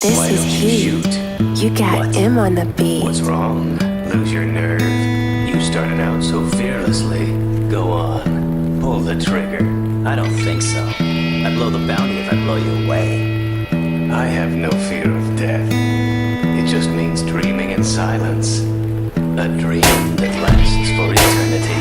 This Why is don't you heat. shoot? You got What? M on the beat. What's wrong? Lose your nerve. You started out so fearlessly. Go on, pull the trigger. I don't think so. I blow the bounty if I blow you away. I have no fear of death. It just means dreaming in silence. A dream that lasts for eternity.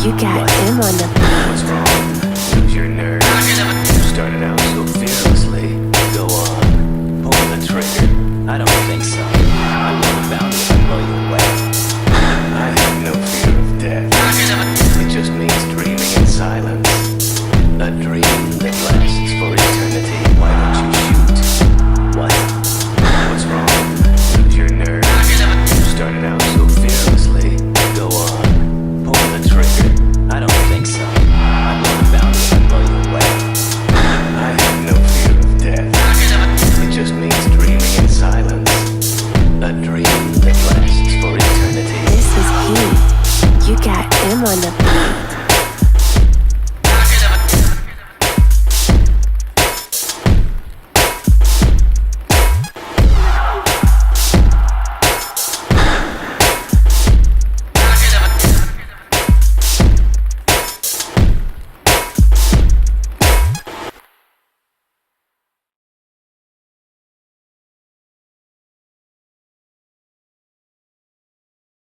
You got M on the beat. What's wrong? Lose your nerve. You started out so fearlessly. Go on, pull the trigger. I don't think so.